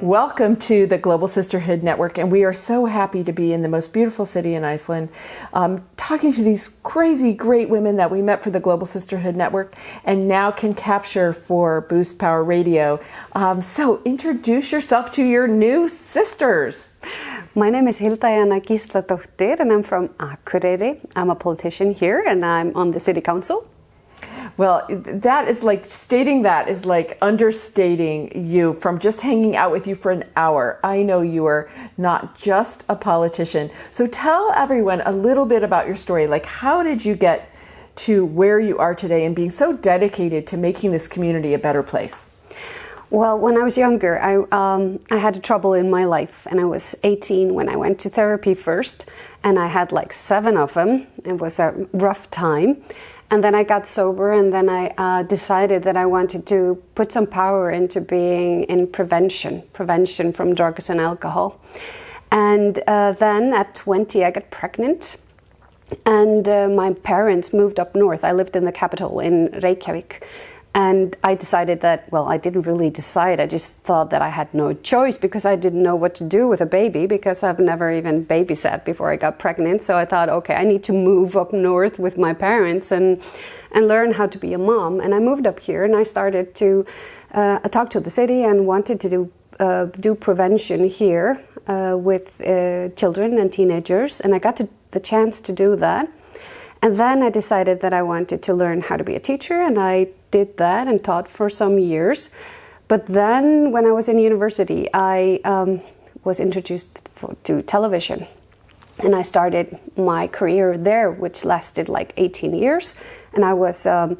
Welcome to the Global Sisterhood Network, and we are so happy to be in the most beautiful city in Iceland, talking to these crazy great women that we met for the Global Sisterhood Network and now can capture for Boost Power Radio. So introduce yourself to your new sisters. My name is Hilda Jana Gi, and I'm from Akureyri. I'm a politician here, and I'm on the city council. Well, that is like, stating that is like understating you from just hanging out with you for an hour. I know you are not just a politician. So tell everyone a little bit about your story. Like, how did you get to where you are today and being so dedicated to making this community a better place? Well, when I was younger, I had trouble in my life, and I was 18 when I went to therapy first, and I had like 7 of them. It was a rough time. And then I got sober, and then I decided that I wanted to put some power into being in prevention from drugs and alcohol. And then at 20, I got pregnant, and my parents moved up north. I lived in the capital in Reykjavik. And I decided that, well, I didn't really decide. I just thought that I had no choice because I didn't know what to do with a baby because I've never even babysat before I got pregnant. So I thought, okay, I need to move up north with my parents and learn how to be a mom. And I moved up here and I started to talk to the city and wanted to do prevention here with children and teenagers. And I got the chance to do that. And then I decided that I wanted to learn how to be a teacher, and I did that and taught for some years. But then when I was in university, I was introduced to television. And I started my career there, which lasted like 18 years. And I was a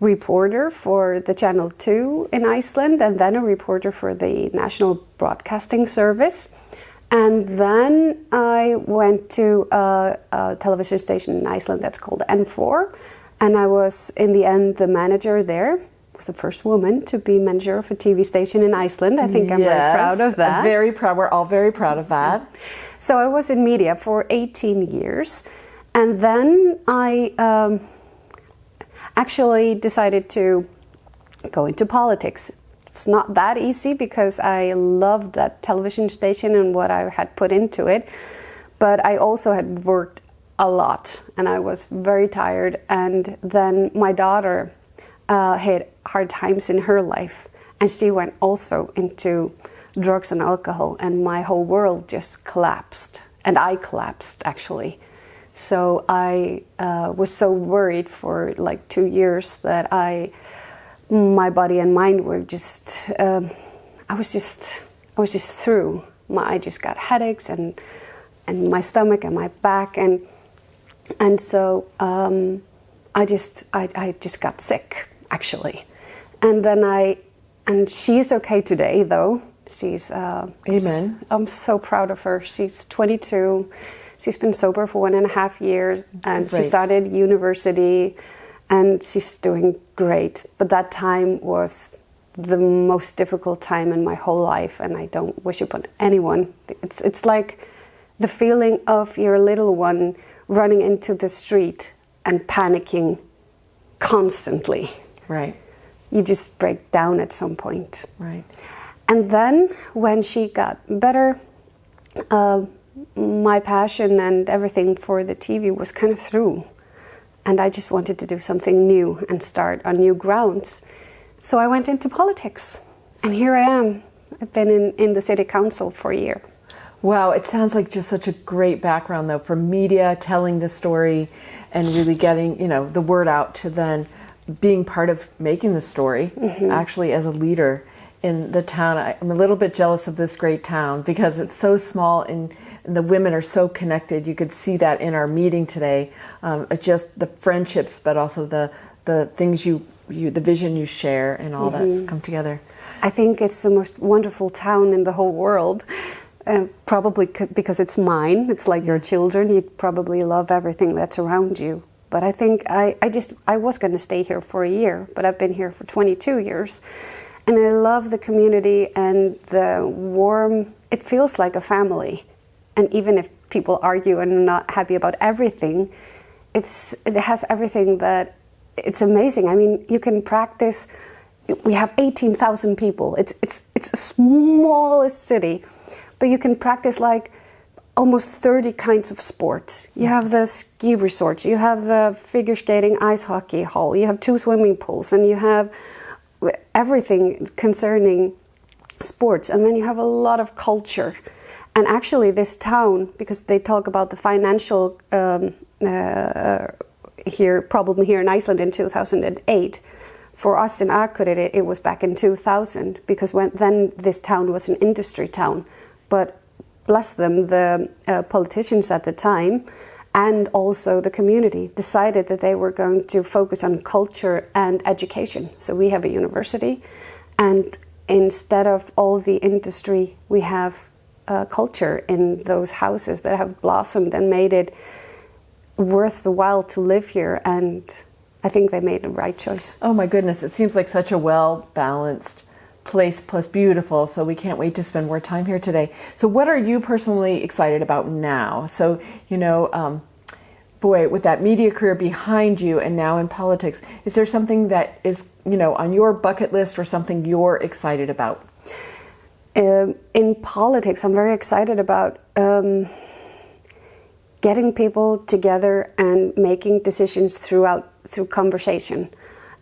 reporter for the Channel 2 in Iceland, and then a reporter for the National Broadcasting Service. And then I went to a television station in Iceland that's called N4. And I was, in the end, the manager there. I was the first woman to be manager of a TV station in Iceland. I think I'm very proud of that. Very proud. We're all very proud of that. So I was in media for 18 years. And then I actually decided to go into politics. It's not that easy because I loved that television station and what I had put into it. But I also had worked a lot and I was very tired. And then my daughter had hard times in her life. And she went also into drugs and alcohol. And my whole world just collapsed. And I collapsed, actually. So I was so worried for like 2 years that my body and mind were just, I was just through. I just got headaches and my stomach and my back and so I just got sick, actually. And then she's okay today though. She's Amen. I'm so proud of her. She's 22. She's been sober for 1.5 years, and she started university. And she's doing great. But that time was the most difficult time in my whole life, and I don't wish it on anyone. It's like the feeling of your little one running into the street and panicking constantly. Right. You just break down at some point. Right. And then when she got better, my passion and everything for the TV was kind of through. And I just wanted to do something new and start on new grounds. So I went into politics. And here I am. I've been in the city council for a year. Wow, it sounds like just such a great background, though, from media, telling the story, and really getting, the word out to then being part of making the story, actually as a leader in the town. I'm a little bit jealous of this great town because it's so small and the women are so connected. You could see that in our meeting today, just the friendships, but also the things the vision you share and all that's come together. I think it's the most wonderful town in the whole world, probably because it's mine. It's like your children. You probably love everything that's around you. But I think I was going to stay here for a year, but I've been here for 22 years. And I love the community and the warm, it feels like a family. And even if people argue and are not happy about everything, it has everything that, it's amazing. I mean, you can practice we have 18,000 people. It's the smallest city, but you can practice like almost 30 kinds of sports. You have the ski resorts, you have the figure skating ice hockey hall, you have 2 swimming pools, and you have everything concerning sports. And then you have a lot of culture. And actually this town, because they talk about the financial problem here in Iceland in 2008, for us in Akureyri it was back in 2000, because then this town was an industry town. But bless them, the politicians at the time and also the community decided that they were going to focus on culture and education. So we have a university, and instead of all the industry, we have culture in those houses that have blossomed and made it worth the while to live here. And I think they made the right choice. Oh my goodness, it seems like such a well-balanced place, plus beautiful, so we can't wait to spend more time here today. So what are you personally excited about now? So, boy, with that media career behind you and now in politics, is there something that is, on your bucket list or something you're excited about? In politics, I'm very excited about getting people together and making decisions through conversation,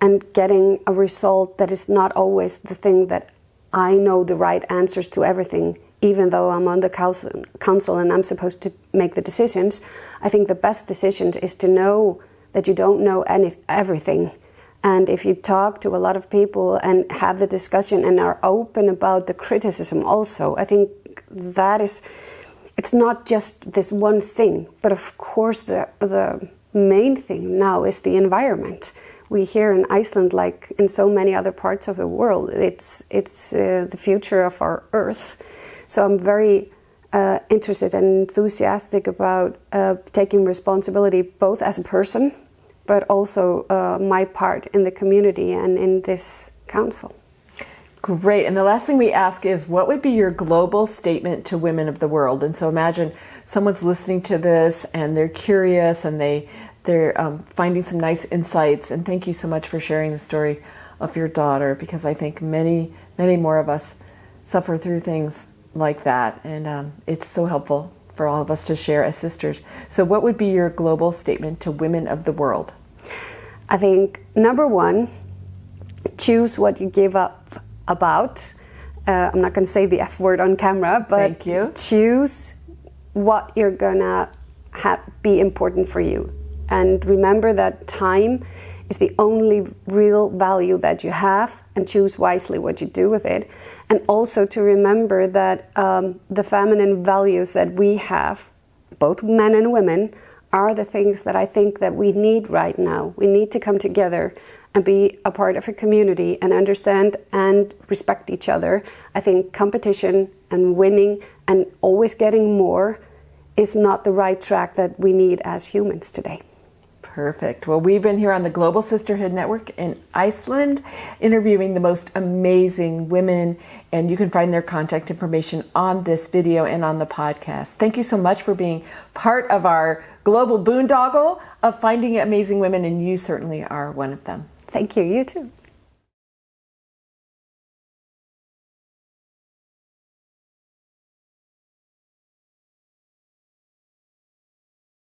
and getting a result that is not always the thing that I know the right answers to everything, even though I'm on the council and I'm supposed to make the decisions. I think the best decision is to know that you don't know everything. And if you talk to a lot of people and have the discussion and are open about the criticism also, I think that is, it's not just this one thing, but of course the main thing now is the environment. We here in Iceland, like in so many other parts of the world, it's the future of our earth. So I'm very interested and enthusiastic about taking responsibility both as a person, but also my part in the community and in this council. Great. And the last thing we ask is, what would be your global statement to women of the world? And so imagine someone's listening to this and they're curious and they're finding some nice insights. And thank you so much for sharing the story of your daughter, because I think many, many more of us suffer through things like that. And it's so helpful for all of us to share as sisters. So what would be your global statement to women of the world? I think, number one, choose what you give up about. I'm not going to say the F word on camera, but thank you. Choose what you're going to be important for you. And remember that time is the only real value that you have, and choose wisely what you do with it. And also to remember that the feminine values that we have, both men and women, are the things that I think that we need right now. We need to come together and be a part of a community and understand and respect each other. I think competition and winning and always getting more is not the right track that we need as humans today. Perfect. Well, we've been here on the Global Sisterhood Network in Iceland, interviewing the most amazing women, and you can find their contact information on this video and on the podcast. Thank you so much for being part of our global boondoggle of finding amazing women, and you certainly are one of them. Thank you. You too.